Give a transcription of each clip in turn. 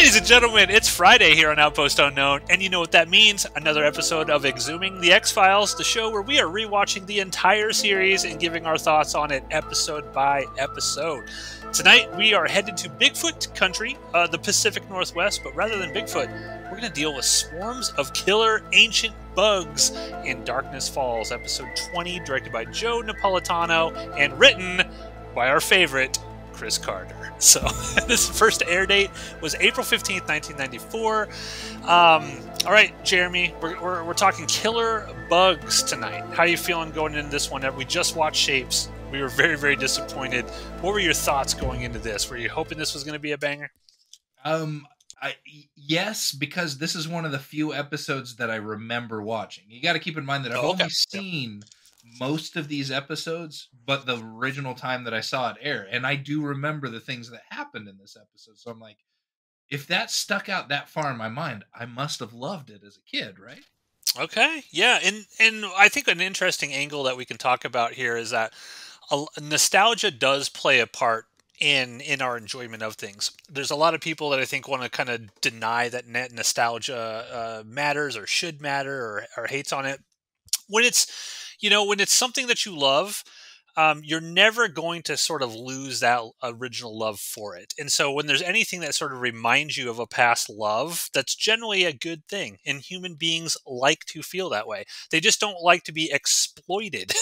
Ladies and gentlemen, it's Friday here on Outpost Unknown, and you know what that means. Another episode of eXhuming the X-Files, the show where we are rewatching the entire series and giving our thoughts on it episode by episode. Tonight, we are headed to Bigfoot country, the Pacific Northwest, but rather than Bigfoot, we're going to deal with swarms of killer ancient bugs in Darkness Falls, episode 20, directed by Joe Napolitano and written by our favorite, Chris Carter. So this first air date was April 15th, 1994. All right, Jeremy, we're talking killer bugs tonight. How are you feeling going into this one? We just watched Shapes. We were very, very disappointed. What were your thoughts going into this? Were you hoping this was going to be a banger? Yes, because this is one of the few episodes that I remember watching. You got to keep in mind that I've only seen most of these episodes, but the original time that I saw it air, and I do remember the things that happened in this episode. So I'm like, if that stuck out that far in my mind, I must have loved it as a kid, right? Okay, yeah, and I think an interesting angle that we can talk about here is that nostalgia does play a part in our enjoyment of things. There's a lot of people that I think want to kind of deny that nostalgia matters or should matter or hates on it. When it's something that you love, you're never going to sort of lose that original love for it. And so when there's anything that sort of reminds you of a past love, that's generally a good thing. And human beings like to feel that way. They just don't like to be exploited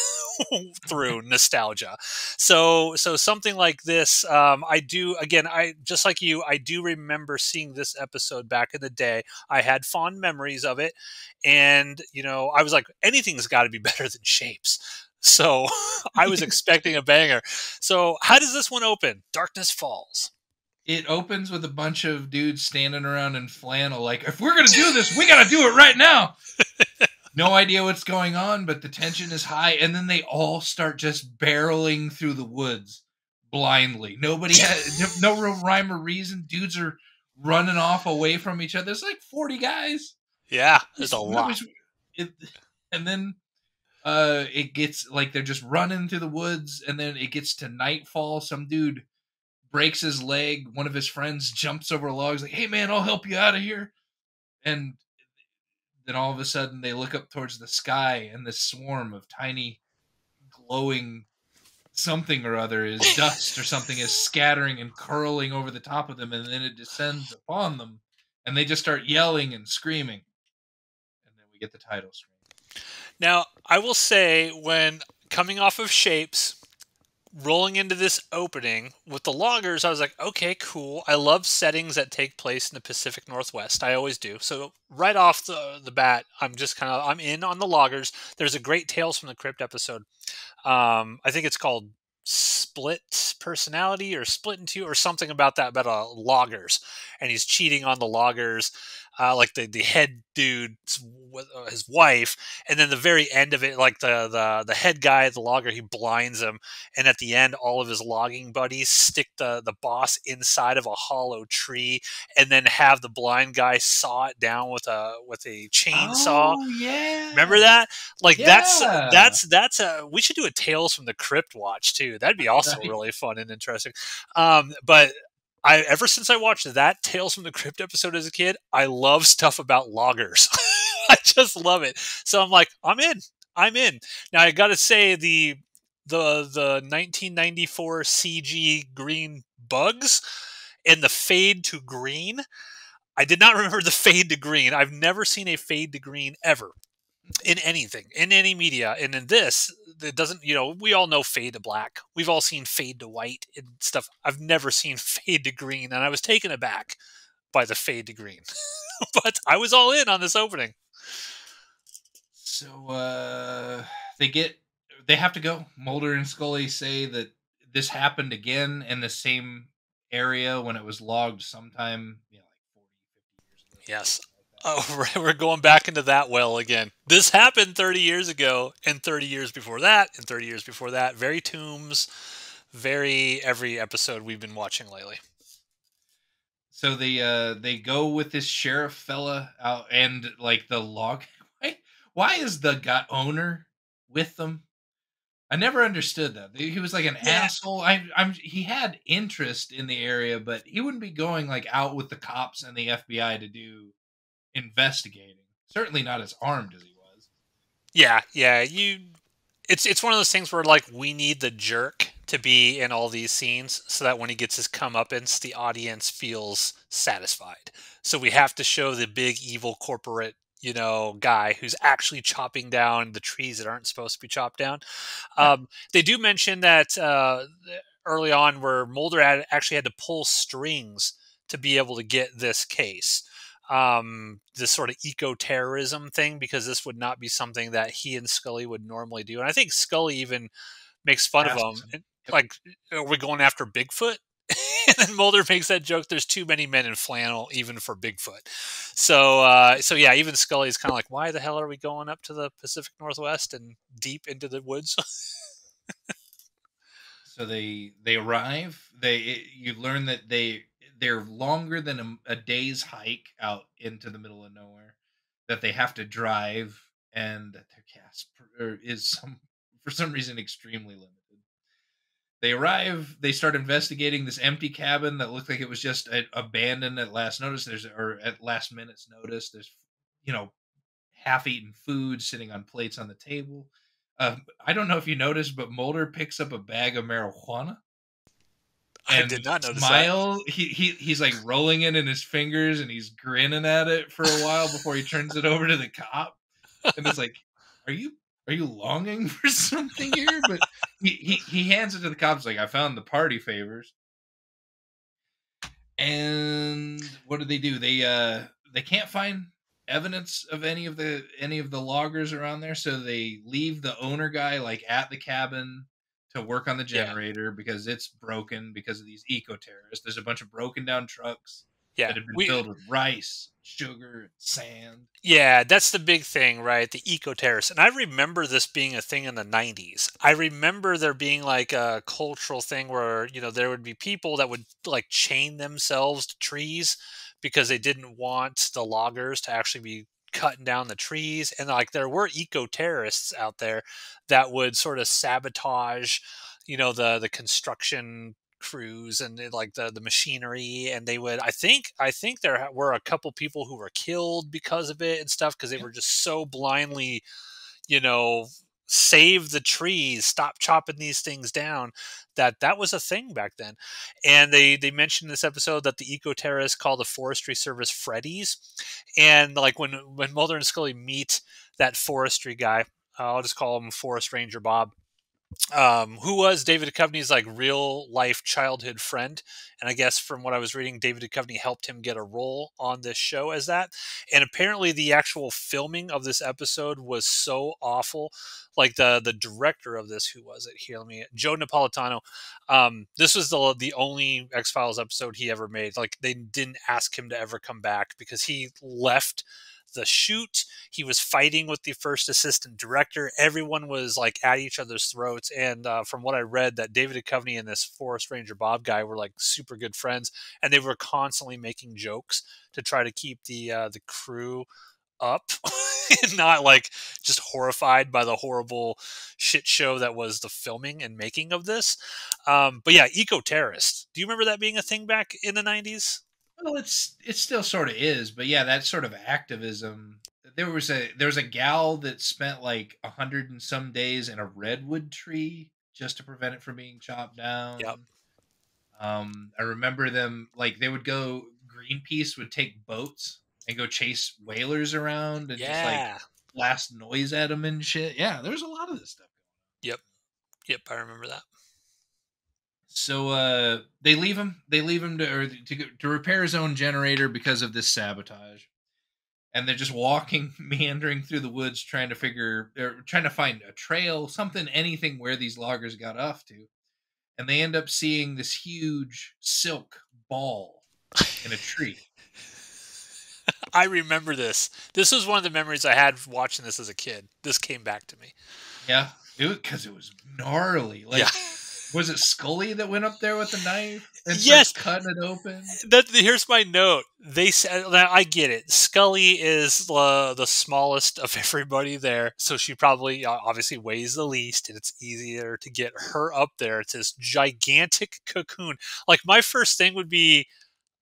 through nostalgia. So something like this, I just like you, I do remember seeing this episode back in the day. I had fond memories of it. And, I was like, anything's got to be better than Shapes. So I was expecting a banger. So how does this one open? Darkness Falls. It opens with a bunch of dudes standing around in flannel like, if we're going to do this, we got to do it right now. No idea what's going on, but the tension is high. And then they all start just barreling through the woods blindly. Nobody has no real rhyme or reason. Dudes are running off away from each other. There's like 40 guys. Yeah, there's a lot. And then it gets like they're just running through the woods, and then it gets to nightfall. Some dude breaks his leg. One of his friends jumps over a log. He's like, "Hey man, I'll help you out of here." And then all of a sudden they look up towards the sky, and this swarm of tiny glowing something or other is dust or something is scattering and curling over the top of them, and then it descends upon them, and they just start yelling and screaming. And then we get the title screen. Now, I will say, when coming off of Shapes, rolling into this opening with the loggers, I was like, okay, cool. I love settings that take place in the Pacific Northwest. I always do. So right off the bat, I'm in on the loggers. There's a great Tales from the Crypt episode. I think it's called Split Personality or Split in Two or something about that, about loggers. And he's cheating on the loggers. Like the head dude with his wife, and then the very end of it, like the head guy, the logger, he blinds him, and at the end, all of his logging buddies stick the boss inside of a hollow tree, and then have the blind guy saw it down with a chainsaw. Oh yeah, remember that? Like yeah. that's we should do a Tales from the Crypt watch too. That'd be also really fun and interesting. But ever since I watched that Tales from the Crypt episode as a kid, I love stuff about loggers. I just love it. So I'm like, I'm in. Now I got to say the 1994 CG green bugs and the fade to green. I did not remember the fade to green. I've never seen a fade to green ever in anything, in any media. And in this, it doesn't, we all know fade to black. We've all seen fade to white and stuff. I've never seen fade to green, and I was taken aback by the fade to green. But I was all in on this opening. So they have to go. Mulder and Scully say that this happened again in the same area when it was logged sometime, like 40, 50 years ago. Yes. Oh, we're going back into that well again. This happened 30 years ago, and 30 years before that, and 30 years before that. Very Tombs, very every episode we've been watching lately. So they go with this sheriff fella out, and like the log. Why is the owner with them? I never understood that. He was like an Yeah. asshole. He had interest in the area, but he wouldn't be going like out with the cops and the FBI to do investigating. Certainly not as armed as he was. Yeah, yeah, it's one of those things where like we need the jerk to be in all these scenes so that when he gets his comeuppance, the audience feels satisfied. So we have to show the big evil corporate, guy who's actually chopping down the trees that aren't supposed to be chopped down. Yeah. They do mention that early on where Mulder actually had to pull strings to be able to get this case, this sort of eco-terrorism thing, because this would not be something that he and Scully would normally do. And I think Scully even makes fun of him, Asks him. and, Yep. like, are we going after Bigfoot? And then Mulder makes that joke. There's too many men in flannel, even for Bigfoot. So yeah, even Scully's kind of like, why the hell are we going up to the Pacific Northwest and deep into the woods? So they arrive. You learn that they're longer than a day's hike out into the middle of nowhere. That they have to drive, and that their is for some reason extremely limited. They arrive. They start investigating this empty cabin that looked like it was just abandoned at last notice. Or at last minute's notice. There's you know half-eaten food sitting on plates on the table. I don't know if you noticed, but Mulder picks up a bag of marijuana I and did not notice that. he's like rolling it in his fingers and he's grinning at it for a while before he turns it over to the cop. And it's like, are you are you longing for something here? But he hands it to the cops like, I found the party favors. And what do? They can't find evidence of any of the loggers around there, so they leave the owner guy like at the cabin to work on the Yeah, generator because it's broken because of these eco terrorists. There's a bunch of broken down trucks yeah. that have been We filled with rice, sugar, and sand. Yeah, that's the big thing, right? The eco terrace. And I remember this being a thing in the 90s. I remember there being like a cultural thing where, there would be people that would like chain themselves to trees because they didn't want the loggers to actually be cutting down the trees. And like there were eco terrorists out there that would sort of sabotage, the construction crews and like the machinery, and they would, I think there were a couple people who were killed because of it and stuff, because they Yep. were just so blindly, you know save the trees, stop chopping these things down, that was a thing back then. And they mentioned in this episode that the eco terrorists call the forestry service Freddies. And like when Mulder and Scully meet that forestry guy, I'll just call him Forest Ranger Bob, who was David Duchovny's like real life childhood friend. And I guess from what I was reading, David Duchovny helped him get a role on this show as that. And apparently, the actual filming of this episode was so awful. Like the director of this, who was it? Here, let me. Joe Napolitano. This was the only X Files episode he ever made. Like they didn't ask him to ever come back because he left the shoot. He was fighting with the first assistant director. Everyone was like at each other's throats. And from what I read, that David Duchovny and this Forest Ranger Bob guy were like super good friends, and they were constantly making jokes to try to keep the crew up and not like just horrified by the horrible shit show that was the filming and making of this. But yeah, eco terrorist. Do you remember that being a thing back in the 90s? Well, it still sort of is, but yeah, that sort of activism. There was a gal that spent like 100 and some days in a redwood tree just to prevent it from being chopped Yep. down. I remember them like they would go. Greenpeace would take boats and go chase whalers around and just like Yeah. blast noise at them and shit. Yeah, there's a lot of this stuff. Yep. Yep. I remember that. So they leave him. They leave him to repair his own generator because of this sabotage. And they're just walking, meandering through the woods, they're trying to find a trail, something, anything where these loggers got off to. And they end up seeing this huge silk ball in a tree. I remember this. This was one of the memories I had watching this as a kid. This came back to me. Yeah, it was because it was gnarly. Yeah. Was it Scully that went up there with the knife and starts Yes, cutting it open? here's my note. They said, now I get it. Scully is the smallest of everybody there, so she probably obviously weighs the least, and it's easier to get her up there. It's this gigantic cocoon. Like my first thing would be,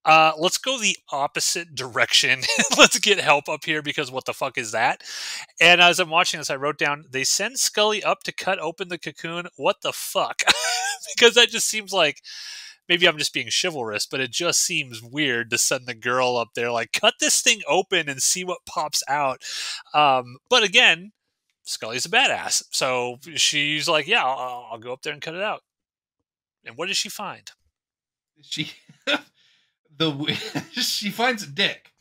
let's go the opposite direction. Let's get help up here because what the fuck is that? And as I'm watching this, I wrote down they send Scully up to cut open the cocoon. What the fuck? Because that just seems like maybe I'm just being chivalrous, but it just seems weird to send the girl up there like cut this thing open and see what pops out. But again, Scully's a badass, so she's like, yeah, I'll go up there and cut it out. And what does she find? She she finds a dick.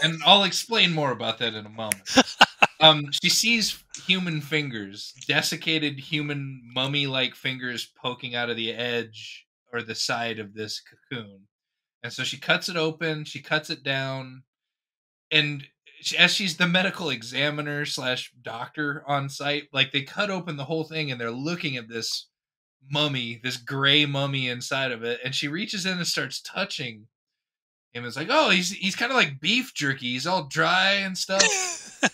And I'll explain more about that in a moment. She sees human fingers, desiccated human mummy-like fingers poking out of the edge or the side of this cocoon. And so she cuts it open, she cuts it down, and as she's the medical examiner slash doctor on site, like they cut open the whole thing and they're looking at this mummy, this gray mummy inside of it, and she reaches in and starts touching him. It's like, oh, he's kind of like beef jerky. He's all dry and stuff.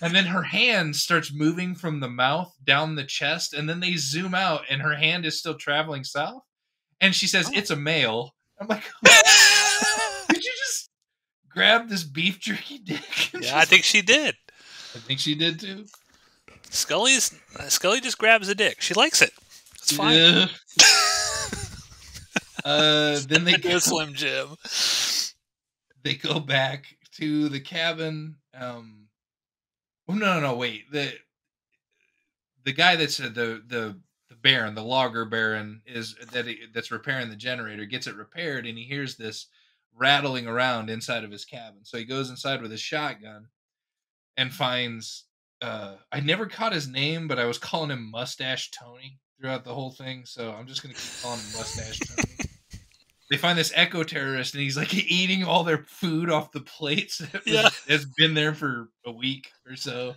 And then her hand starts moving from the mouth down the chest, and then they zoom out, and her hand is still traveling south. And she says, "It's a male." I'm like, did you just grab this beef jerky dick? Yeah, I think she did. I think she did too. Scully just grabs a dick. She likes it. It's fine. Then they go Slim Jim. They go back to the cabin. Oh no, wait. The guy that's the baron, the logger baron, that's repairing the generator, gets it repaired, and he hears this rattling around inside of his cabin. So he goes inside with his shotgun and finds. I never caught his name, but I was calling him Mustache Tony throughout the whole thing, so I'm just gonna keep calling him Mustache Tony. They find this eco terrorist, and he's like eating all their food off the plates that has been there for a week or so.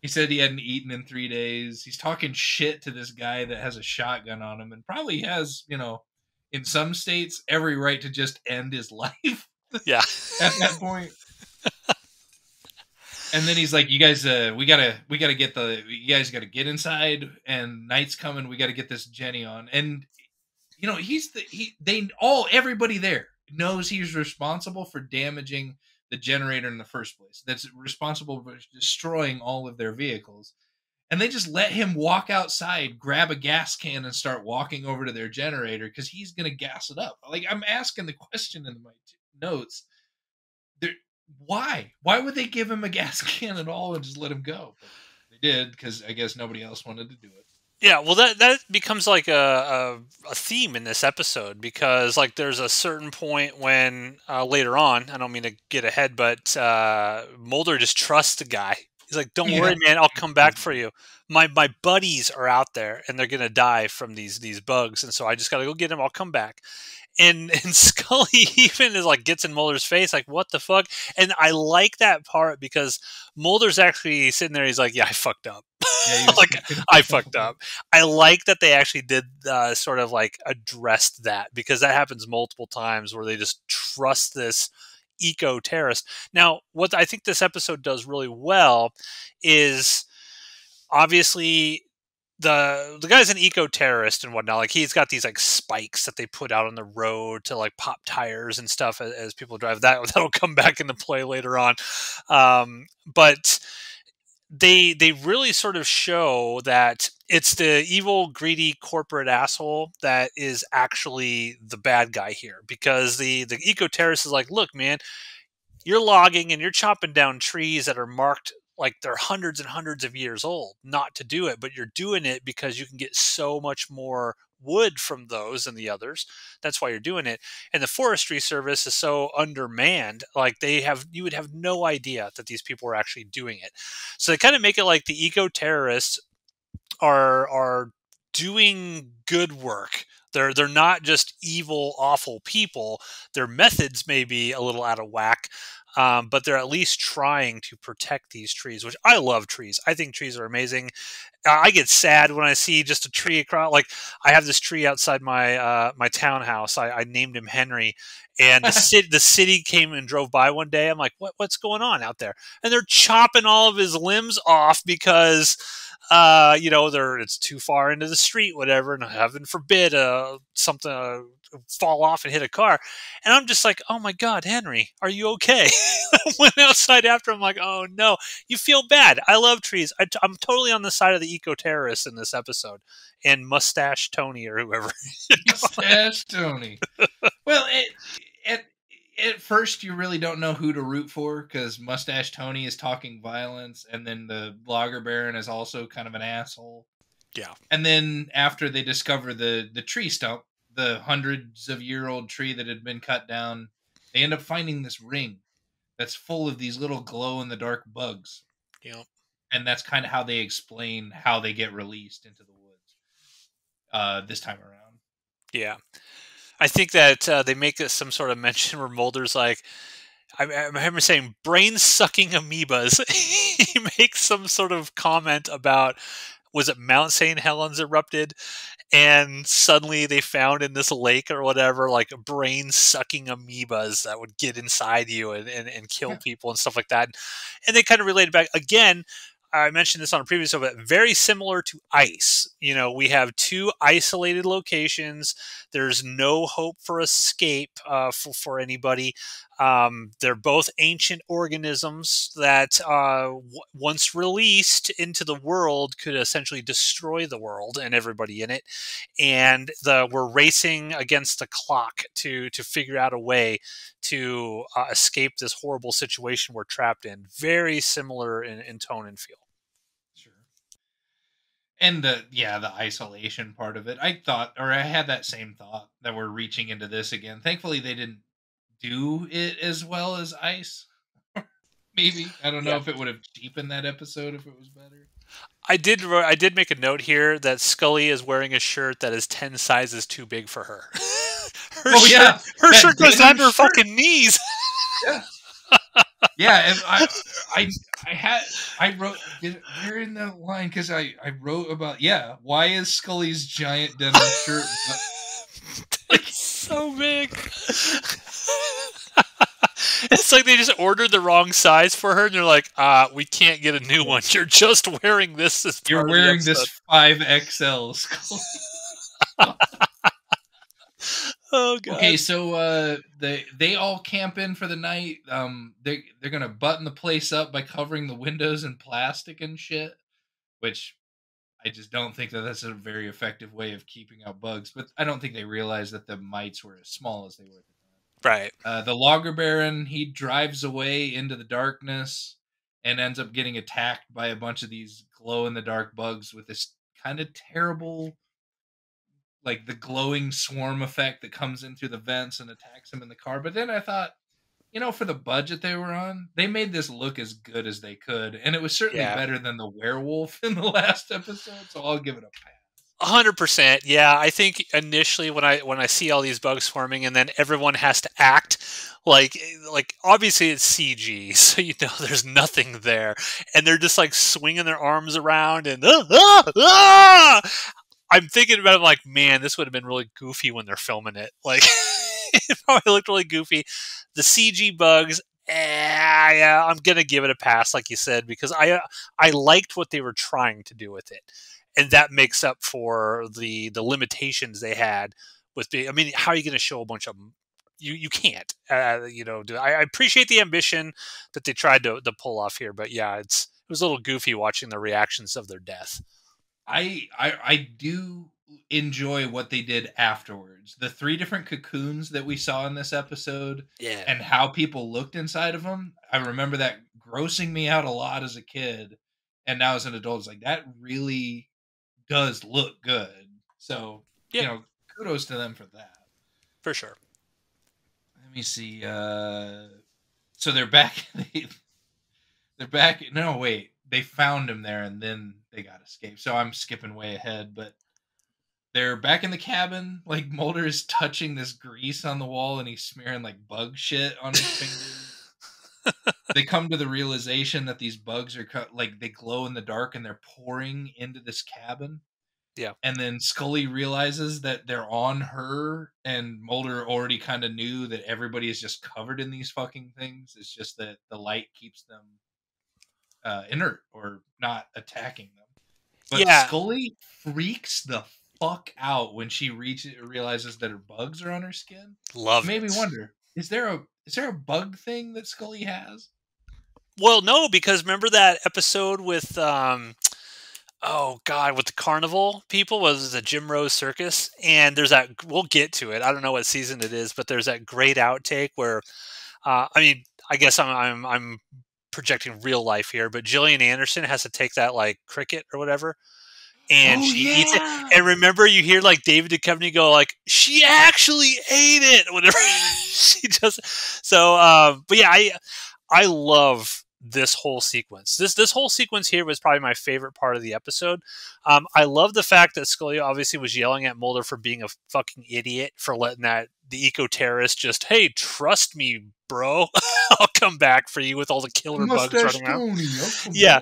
He said he hadn't eaten in 3 days. He's talking shit to this guy that has a shotgun on him and probably has, in some states, every right to just end his life. Yeah. At that point. And then he's like, "You guys, we gotta you guys gotta get inside, and night's coming. We gotta get this Jenny on." And everybody there knows he's responsible for damaging the generator in the first place. That's responsible for destroying all of their vehicles. And they just let him walk outside, grab a gas can, and start walking over to their generator because he's going to gas it up. Like, I'm asking the question in my notes. Why? Why would they give him a gas can at all and just let him go? But they did because I guess nobody else wanted to do it. Yeah, well, that becomes like a theme in this episode because like there's a certain point when later on, I don't mean to get ahead, but Mulder just trusts the guy. He's like, "Don't worry, man, I'll come back for you. My buddies are out there and they're gonna die from these bugs, and so I just gotta go get them. I'll come back." And Scully even is like gets in Mulder's face, like, "What the fuck?" And I like that part because Mulder's actually sitting there. He's like, "Yeah, I fucked up." Yeah, like I fucked up. I like that they actually did sort of like addressed that because that happens multiple times where they just trust this eco terrorist. Now, what I think this episode does really well is obviously the guy's an eco terrorist and whatnot. Like he's got these like spikes that they put out on the road to like pop tires and stuff as people drive. That'll come back into play later on, but they really sort of show that it's the evil, greedy corporate asshole that is actually the bad guy here. Because the eco terrorist is like, "Look, man, you're logging and you're chopping down trees that are marked like they're hundreds and hundreds of years old not to do it, but you're doing it because you can get so much more wood from those than the others. That's why you're doing it." And the forestry service is so undermanned, like you would have no idea that these people were actually doing it. So they kind of make it like the eco terrorists are doing good work, They're not just evil, awful people. Their methods may be a little out of whack, but they're at least trying to protect these trees, which I love trees. I think trees are amazing. I get sad when I see just a tree across. Like I have this tree outside my townhouse. I named him Henry, and the city came and drove by one day. I'm like, what's going on out there? And they're chopping all of his limbs off because it's too far into the street, whatever, and heaven forbid something fall off and hit a car. And I'm just like, oh my God, Henry, are you okay? I went outside after. I'm like, oh no, you feel bad. I love trees. I'm totally on the side of the eco terrorists in this episode, and Mustache Tony or whoever. Mustache Tony. Well, at first you really don't know who to root for because Mustache Tony is talking violence, and then the Blogger Baron is also kind of an asshole. Yeah. And then after they discover the tree stump, the hundreds of year old tree that had been cut down, they end up finding this ring that's full of these little glow in the dark bugs. Yeah. And that's kind of how they explain how they get released into the woods this time around. Yeah. I think that they make some sort of mention where Mulder's like, I remember saying brain sucking amoebas. He makes some sort of comment about, was it Mount St. Helens erupted? And suddenly they found in this lake or whatever, like brain sucking amoebas that would get inside you and kill people and stuff like that. And they kind of related back again. I mentioned this on a previous episode, but very similar to ice. We have two isolated locations. There's no hope for escape for anybody. They're both ancient organisms that, once released into the world, could essentially destroy the world and everybody in it. And we're racing against the clock to figure out a way to escape this horrible situation we're trapped in. Very similar in tone and feel. Sure. And the isolation part of it, I had that same thought that we're reaching into this again. Thankfully, they didn't do it as well as ice. Maybe I don't know Yeah. if it would have cheapened that episode if it was better. I did make a note here that Scully is wearing a shirt that is 10 sizes too big for her. Her shirt goes down to her fucking knees. Yeah. Yeah, and I wrote where in that line because I wrote about why is Scully's giant denim shirt like so big? It's like they just ordered the wrong size for her, and they're like, we can't get a new one. You're just wearing this as part You're of the wearing episode." this 5XL Scully. Oh god. Okay, so they all camp in for the night. They're gonna button the place up by covering the windows in plastic and shit, which I just don't think that that's a very effective way of keeping out bugs. But I don't think they realized that the mites were as small as they were at the time. Right. The Logger Baron, he drives away into the darkness and ends up getting attacked by a bunch of these glow in the dark bugs with this kind of terrible, like the glowing swarm effect that comes in through the vents and attacks him in the car. But then I thought, for the budget they were on, they made this look as good as they could, and it was certainly better than the werewolf in the last episode. So I'll give it a pass. 100%. Yeah, I think initially when I see all these bugs swarming, and then everyone has to act like obviously it's CG, so there's nothing there, and they're just like swinging their arms around and I'm thinking about it like, man, this would have been really goofy when they're filming it. Like, it probably looked really goofy. The CG bugs, yeah, I'm gonna give it a pass, like you said, because I liked what they were trying to do with it, and that makes up for the limitations they had with being. I mean, how are you going to show a bunch of them? You can't. I appreciate the ambition that they tried to pull off here, but yeah, it was a little goofy watching the reactions of their death. I do enjoy what they did afterwards. The 3 different cocoons that we saw in this episode, and how people looked inside of them. I remember that grossing me out a lot as a kid, and now as an adult, it's like that really does look good. So kudos to them for that. For sure. Let me see. So they're back. They're back. No, wait. They found him there, and then they got escaped. So I'm skipping way ahead, but they're back in the cabin. Like Mulder is touching this grease on the wall, and he's smearing like bug shit on his fingers. They come to the realization that these bugs are like they glow in the dark, and they're pouring into this cabin. Yeah. And then Scully realizes that they're on her, and Mulder already kind of knew that everybody is just covered in these fucking things. It's just that the light keeps them inert or not attacking them. But Yeah. Scully freaks the fuck out when she realizes that her bugs are on her skin. It Love made me it. wonder: is there a bug thing that Scully has? Well, no, because remember that episode with oh god, with the carnival people, was the Jim Rose Circus, and there's that, we'll get to it. I don't know what season it is, but there's that great outtake where I mean, I guess I'm projecting real life here, but Gillian Anderson has to take that like cricket or whatever, and Oh she eats it. yeah. And remember, you hear like David Duchovny go like, "She actually ate it," whatever. She just so. But yeah, I love this whole sequence. This whole sequence here was probably my favorite part of the episode. I love the fact that Scully obviously was yelling at Mulder for being a fucking idiot for letting that the eco terrorist just, hey, trust me, bro. I'll come back for you with all the killer bugs Mustache running around. Tony, I'll come Yeah,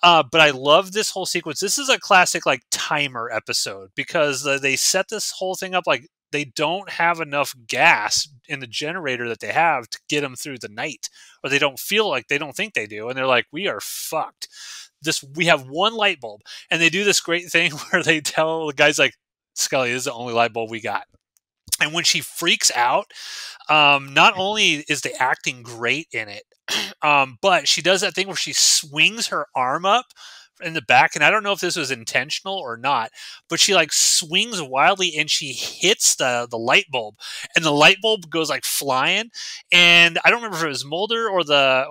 back. but I love this whole sequence. This is a classic like timer episode because they set this whole thing up like they don't have enough gas in the generator that they have to get them through the night, or they don't feel like, they don't think they do, and they're like, we are fucked. This, we have one light bulb, and they do this great thing where they tell the guys like, Scully, this is the only light bulb we got. And when she freaks out, not only is the acting great in it, but she does that thing where she swings her arm up in the back, and I don't know if this was intentional or not, but she like swings wildly and she hits the light bulb, and the light bulb goes like flying. And I don't remember if it was Mulder or the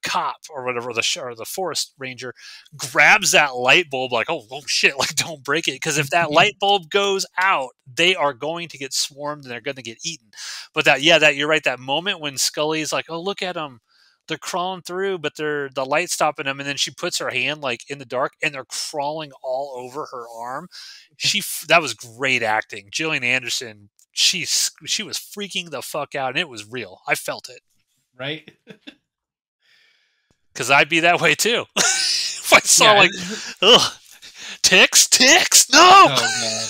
cop or whatever, or the forest ranger grabs that light bulb like, oh shit, like don't break it, because if that light bulb goes out, they are going to get swarmed and they're going to get eaten. But that, yeah, that, you're right, that moment when Scully's like, oh, look at them, they're crawling through, but they're the light stopping them, and then she puts her hand like in the dark, and they're crawling all over her arm. That was great acting. Gillian Anderson, she was freaking the fuck out, and it was real. I felt it Right? because I'd be that way too. If I saw Yeah. like, ugh, ticks, no. Oh god.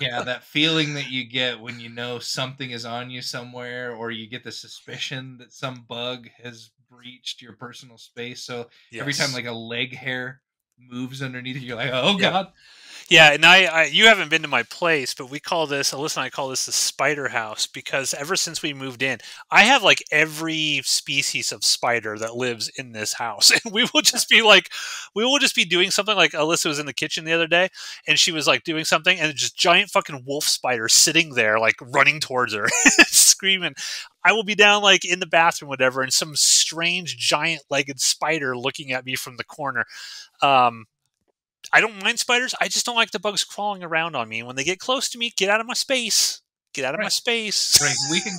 Yeah, that feeling that you get when you know something is on you somewhere, or you get the suspicion that some bug has breached your personal space. So every time Yes. like a leg hair moves underneath you, you're like, oh Yeah. god. Yeah, and I you haven't been to my place, but we call this, Alyssa and I call this the spider house, because ever since we moved in, I have like every species of spider that lives in this house. And we will just be doing something, like Alyssa was in the kitchen the other day and she was like doing something, and just giant fucking wolf spider sitting there like running towards her screaming. I will be down like in the bathroom, whatever, and some strange giant legged spider looking at me from the corner. Um, I don't mind spiders. I just don't like the bugs crawling around on me. And when they get close to me, get out of my space. Get out of my Right. space. Right. We can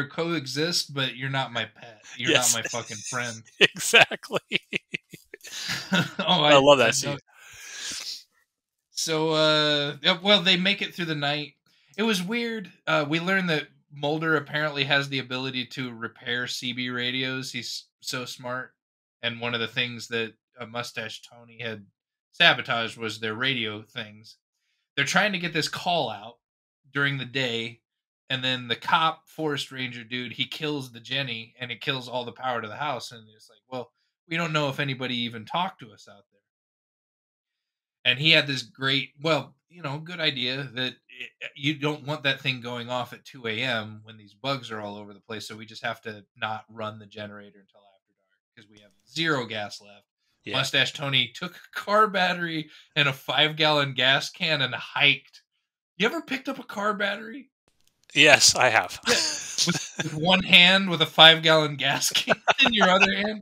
coexist, but you're not my pet. You're not Yes, my fucking friend. exactly. Oh, I love I that know. scene. So, yeah, well, they make it through the night. It was weird. We learned that Mulder apparently has the ability to repair CB radios. He's so smart. And one of the things that Mustache Tony had sabotaged was their radio things. They're trying to get this call out during the day, and then the cop forest ranger dude, he kills the Jenny, and it kills all the power to the house. And it's like, well, we don't know if anybody even talked to us out there. And he had this great, well, good idea that you don't want that thing going off at 2 a.m. when these bugs are all over the place. So we just have to not run the generator until after dark because we have zero gas left. Yeah. Mustache Tony took a car battery and a 5-gallon gas can and hiked. You ever picked up a car battery? Yes, I have. Yeah. With one hand with a 5-gallon gas can in your other hand?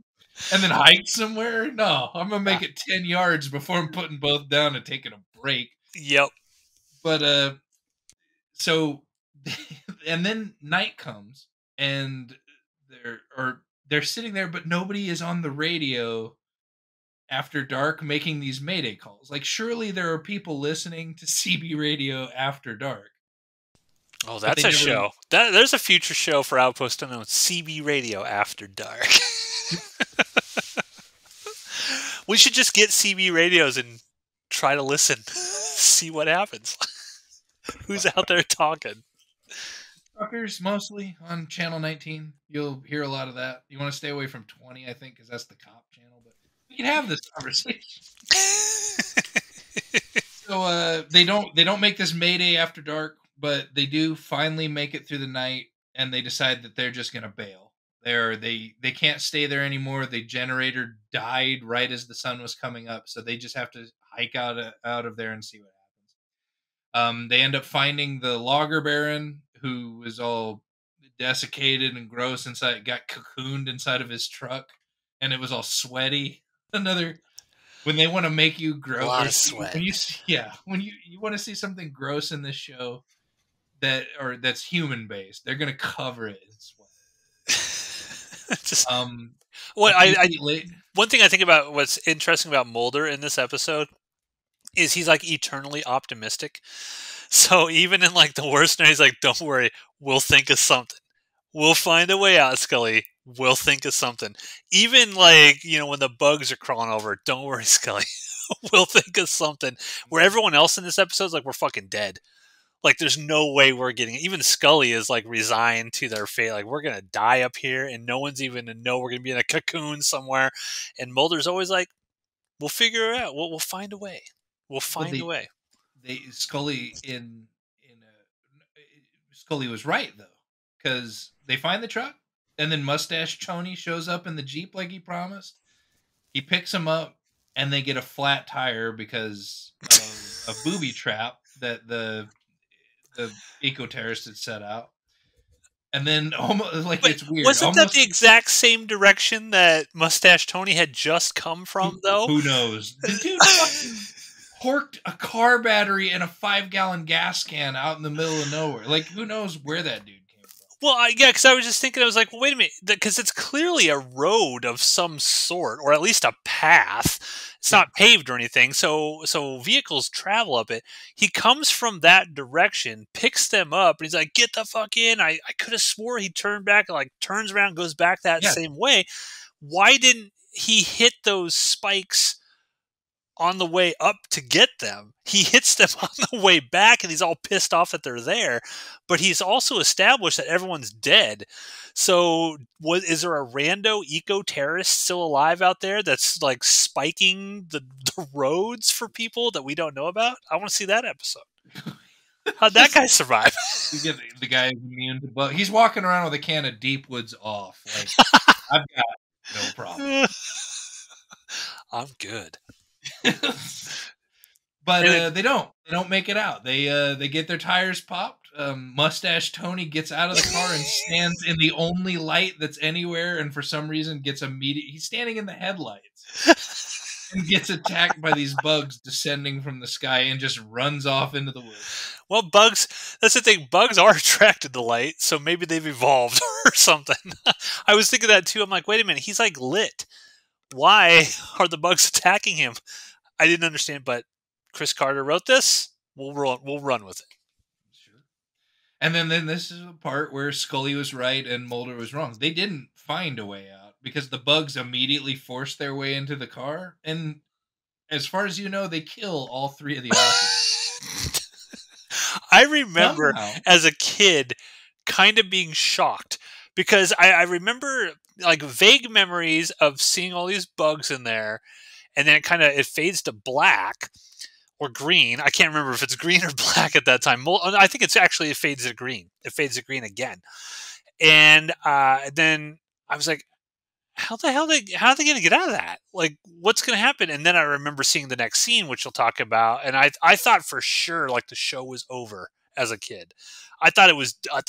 And then hike somewhere? No, I'm gonna make it 10 yards before I'm putting both down and taking a break. Yep. But so and then night comes and they're sitting there, but nobody is on the radio after dark making these mayday calls. Like, surely there are people listening to CB radio after dark, Oh, but they that's a never. show. There's a future show for Outpost Unknown, CB Radio After Dark. We should just get CB radios and try to listen, see what happens. Who's out there talking? Truckers mostly on channel 19. You'll hear a lot of that. You want to stay away from 20, I think, because that's the cop channel. But we can have this conversation. So they don't make this Mayday after dark, but they do finally make it through the night, and they decide that they're just gonna bail. They can't stay there anymore. The generator died right as the sun was coming up, so they just have to hike out of there and see what happens. They end up finding the logger baron, who was all desiccated and gross inside, got cocooned inside of his truck, and it was all sweaty. Another when they want to make you A grow lot or of sweat. when you yeah, when you want to see something gross in this show that's human based, they're gonna cover it in sweat. Just A what few I feet late. one thing I think about what's interesting about Mulder in this episode is he's like eternally optimistic. So even in like the worst night, he's like, "Don't worry, we'll think of something. We'll find a way out, Scully. We'll think of something." Even like when the bugs are crawling over, don't worry, Scully. We'll think of something. Where everyone else in this episode is like, we're fucking dead. Like, there's no way we're getting it. Even Scully is like resigned to their fate. Like, we're gonna die up here, and no one's even to know we're gonna be in a cocoon somewhere. And Mulder's always like, "We'll figure it out. We'll find a way. We'll Well, find a way." they Scully Scully was right though, because they find the truck, and then Mustache Tony shows up in the Jeep like he promised. He picks him up, and they get a flat tire because of a booby trap that the eco terrorist had set out. And then almost like Wait, it's weird. wasn't that Almost the exact same direction that Mustache Tony had just come from, though? who knows? The dude fucking corked a car battery in a 5-gallon gas can out in the middle of nowhere. Like, who knows where that dude came from? Well, yeah, because I was just thinking, I was like, well, wait a minute, because it's clearly a road of some sort, or at least a path. It's Yeah. not paved or anything, so vehicles travel up it. He comes from that direction, picks them up, and he's like, "Get the fuck in!" I could have swore he turned back, and like turns around, goes back that Yeah. same way. Why didn't he hit those spikes on the way up to get them? He hits them on the way back, and he's all pissed off that they're there. But he's also established that everyone's dead. So, is there a rando eco terrorist still alive out there that's like spiking the roads for people that we don't know about? I want to see that episode. How'd that guy survive? You get the guy who's immune to bugs. He's walking around with a can of Deep Woods off. Like, I've got no problem. I'm good. But they don't make it out. They get their tires popped. Mustache Tony gets out of the car and stands in the only light that's anywhere, and for some reason gets immediate. He's standing in the headlights and gets attacked by these bugs descending from the sky and just runs off into the woods. Well, bugs, that's the thing. Bugs are attracted to light, so maybe they've evolved or something. I was thinking that too. I'm like, wait a minute, he's like lit. Why are the bugs attacking him? I didn't understand, but Chris Carter wrote this. We'll run with it. Sure. And then this is the part where Scully was right and Mulder was wrong. They didn't find a way out because the bugs immediately forced their way into the car. And as far as you know, they kill all 3 of the occupants. I remember Somehow. as a kid kind of being shocked because I remember like vague memories of seeing all these bugs in there, and then it fades to black or green. I can't remember if it's green or black at that time. I think it fades to green. It fades to green again. And then I was like, how are they going to get out of that? Like, what's going to happen? And then I remember seeing the next scene, which we'll talk about. And I thought for sure, like, the show was over as a kid. I thought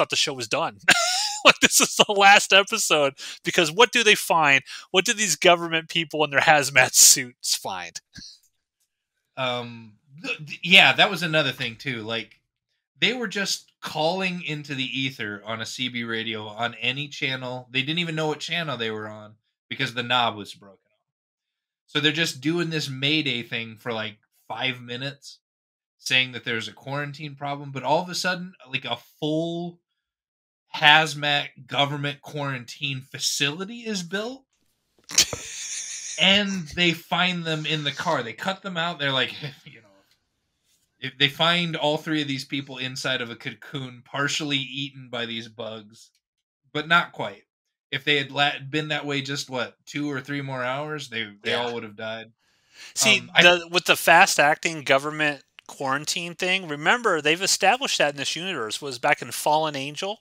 the show was done. Like, this is the last episode, because what do they find? What do these government people in their hazmat suits find? Yeah, that was another thing too. Like, they were just calling into the ether on a CB radio on any channel. They didn't even know what channel they were on because the knob was broken off. So they're just doing this Mayday thing for like 5 minutes, saying that there's a quarantine problem, but all of a sudden, like a full hazmat government quarantine facility is built, and they find them in the car. They cut them out. They're like, if they find all three of these people inside of a cocoon, partially eaten by these bugs, but not quite. If they had been that way just 2 or 3 more hours, they Yeah. all would have died. See, I with the fast acting government quarantine thing, remember they've established that in this universe was back in Fallen Angel.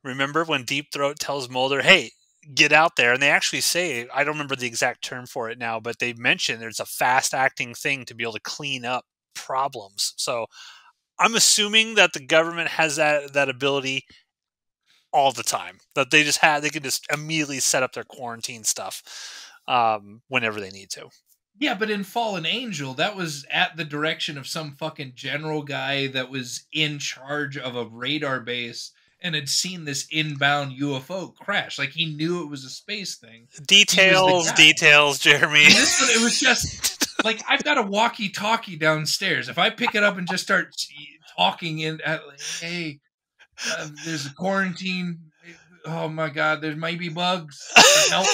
Remember when Deep Throat tells Mulder, "Hey, get out there," and they actually say, I don't remember the exact term for it now, but they mention there's a fast acting thing to be able to clean up problems. So I'm assuming that the government has that ability all the time. That they can just immediately set up their quarantine stuff whenever they need to. Yeah, but in Fallen Angel, that was at the direction of some fucking general guy that was in charge of a radar base and had seen this inbound UFO crash. Like he knew it was a space thing. He was the Details, guy. details, Jeremy. And this one, it was just like I've got a walkie-talkie downstairs. If I pick it up and just start talking hey, there's a quarantine. Oh my god, there might be bugs. Help!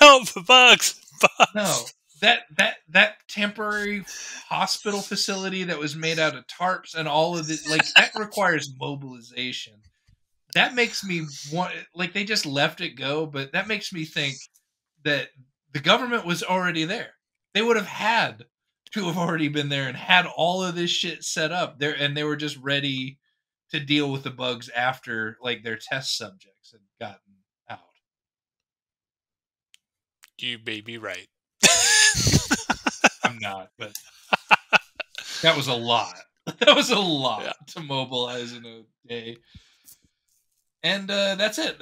Help, bugs, bugs. No, that temporary hospital facility that was made out of tarps and all of it, like that requires mobilization. That makes me want, like they just left it go, but that makes me think that the government was already there. They would have had to have already been there and had all of this shit set up there, and they were just ready to deal with the bugs after like their test subjects had gotten out. You may be right. I'm not, but that was a lot. That was a lot Yeah. to mobilize in a day. And that's it.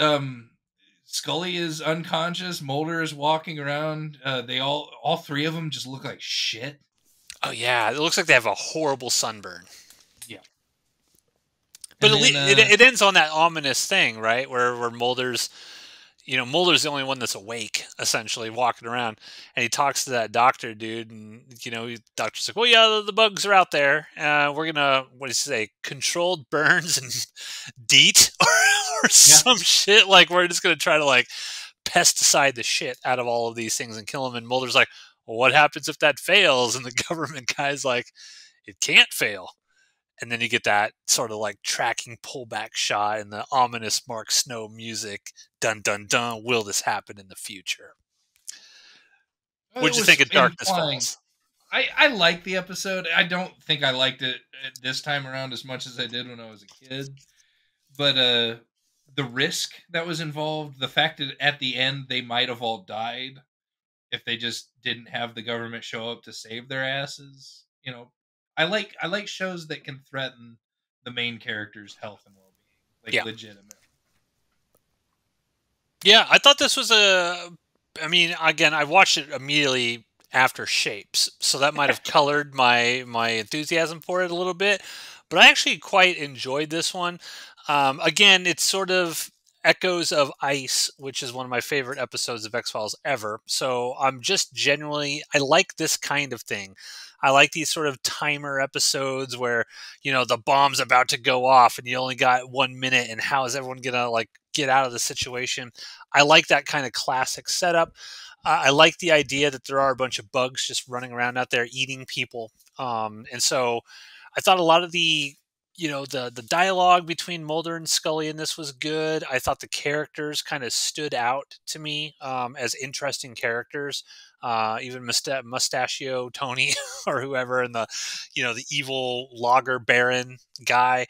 Scully is unconscious. Mulder is walking around. They all three of them just look like shit. Oh yeah, it looks like they have a horrible sunburn. Yeah. But And then, it ends on that ominous thing, right? Where Mulder's, Mulder's the only one that's awake, essentially, walking around. And he talks to that doctor dude, and, the doctor's like, well, yeah, the bugs are out there. We're going to, what does he say, controlled burns and DEET or some shit. Like, we're just going to try to, like, pesticide the shit out of all of these things and kill them. And Mulder's like, well, what happens if that fails? And the government guy's like, it can't fail. And then you get that sort of like tracking pullback shot and the ominous Mark Snow music. Dun dun dun. Will this happen in the future? What'd you think of Darkness Falls? I like the episode. I don't think I liked it this time around as much as I did when I was a kid. But the risk that was involved, the fact that at the end they might have all died if they just didn't have the government show up to save their asses. I like shows that can threaten the main character's health and well-being, like legitimate. Yeah, I thought this was again, I watched it immediately after Shapes, so that might have colored my enthusiasm for it a little bit. But I actually quite enjoyed this one. Again, it's sort of echoes of Ice, which is one of my favorite episodes of X-Files ever. So I'm just genuinely, I like this kind of thing. I like these sort of timer episodes where, the bomb's about to go off and you only got 1 minute and how is everyone going to like get out of the situation. I like that kind of classic setup. I like the idea that there are a bunch of bugs just running around out there eating people. And so I thought a lot of the dialogue between Mulder and Scully in this was good. I thought the characters kind of stood out to me as interesting characters. Even Mustachio Tony or whoever, and the evil logger baron guy.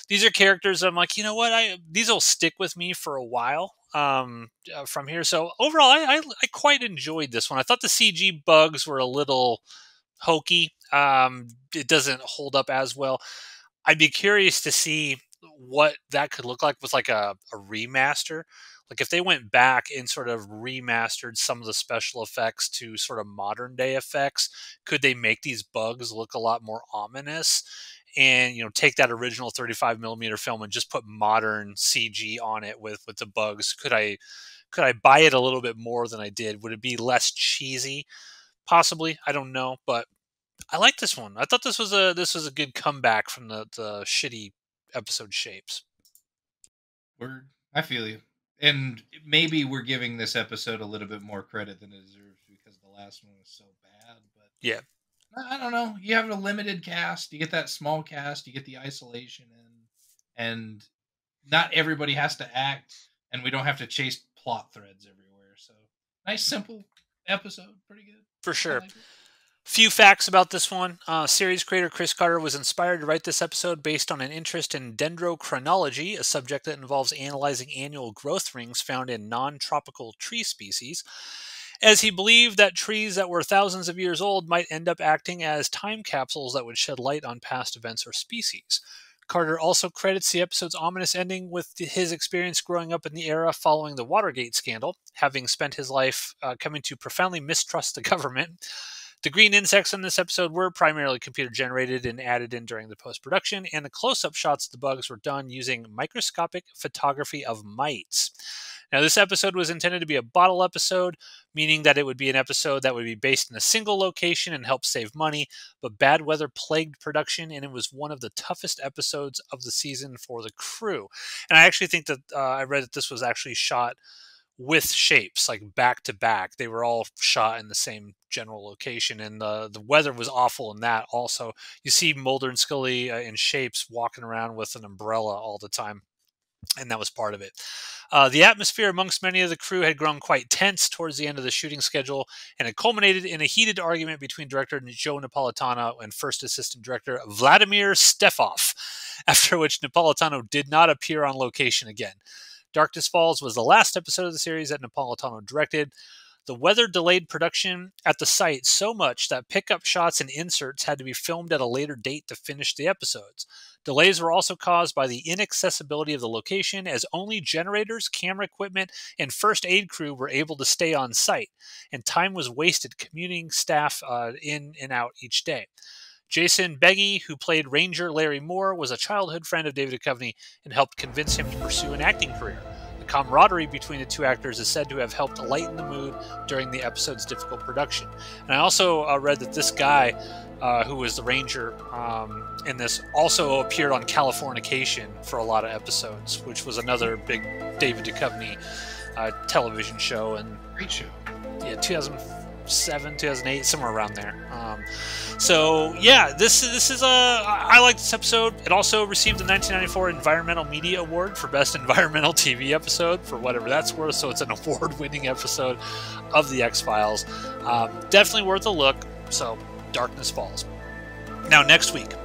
These are characters I'm like, what? These will stick with me for a while from here. So overall, I quite enjoyed this one. I thought the CG bugs were a little hokey. It doesn't hold up as well. I'd be curious to see what that could look like with like a remaster. Like if they went back and sort of remastered some of the special effects to sort of modern day effects, could they make these bugs look a lot more ominous? And take that original 35 millimeter film and just put modern CG on it with the bugs. Could I buy it a little bit more than I did? Would it be less cheesy? Possibly, I don't know, but I like this one. I thought this was a good comeback from the shitty episode shapes. I feel you. And maybe we're giving this episode a little bit more credit than it deserves because the last one was so bad. But Yeah, I don't know. You have a limited cast. You get that small cast. You get the isolation and not everybody has to act, and we don't have to chase plot threads everywhere. So nice, simple episode. Pretty good. for I sure. like it. Few facts about this one. Series creator Chris Carter was inspired to write this episode based on an interest in dendrochronology, a subject that involves analyzing annual growth rings found in non-tropical tree species, as he believed that trees that were thousands of years old might end up acting as time capsules that would shed light on past events or species. Carter also credits the episode's ominous ending with his experience growing up in the era following the Watergate scandal, having spent his life coming to profoundly mistrust the government. The green insects in this episode were primarily computer generated and added in during the post production, and the close up shots of the bugs were done using microscopic photography of mites. Now, this episode was intended to be a bottle episode, meaning that it would be an episode that would be based in a single location and help save money, but bad weather plagued production, and it was one of the toughest episodes of the season for the crew. And I actually think that I read that this was actually shot with shapes, like back to back. They were all shot in the same general location, and the weather was awful in that also. You see Mulder and Scully in shapes walking around with an umbrella all the time, and that was part of it. The atmosphere amongst many of the crew had grown quite tense towards the end of the shooting schedule, and it culminated in a heated argument between director Joe Napolitano and first assistant director Vladimir Stefov, after which Napolitano did not appear on location again. Darkness Falls was the last episode of the series that Napolitano directed. The weather delayed production at the site so much that pickup shots and inserts had to be filmed at a later date to finish the episodes. Delays were also caused by the inaccessibility of the location, as only generators, camera equipment, and first aid crew were able to stay on site, and time was wasted commuting staff in and out each day. Jason Beggy, who played Ranger Larry Moore, was a childhood friend of David Duchovny and helped convince him to pursue an acting career. The camaraderie between the two actors is said to have helped lighten the mood during the episode's difficult production. And I also read that this guy, who was the Ranger in this, also appeared on Californication for a lot of episodes, which was another big David Duchovny television show. And Great show. Yeah, 2007, 2008, somewhere around there. So yeah, this is I like this episode. It also received the 1994 Environmental Media Award for Best Environmental TV Episode, for whatever that's worth. So it's an award-winning episode of the X-Files. Definitely worth a look. So Darkness Falls. Now next week's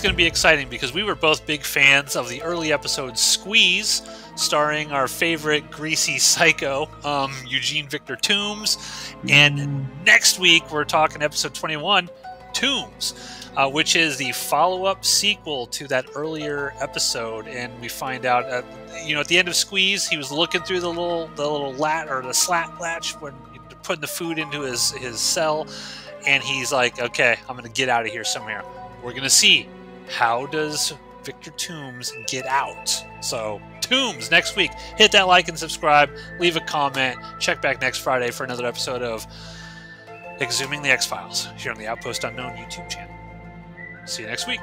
going to be exciting because we were both big fans of the early episode Squeeze, starring our favorite greasy psycho, Eugene Victor Toombs. And next week, we're talking episode 21, Tombs, which is the follow-up sequel to that earlier episode. And we find out, at the end of Squeeze, he was looking through the little lat or the slat latch when putting the food into his cell. And he's like, okay, I'm going to get out of here somewhere. We're going to see, how does Victor Toombs get out? So Tombs next week. Hit that like and subscribe. Leave a comment. Check back next Friday for another episode of eXhuming the X-Files here on the Outpost Unknown YouTube channel. See you next week.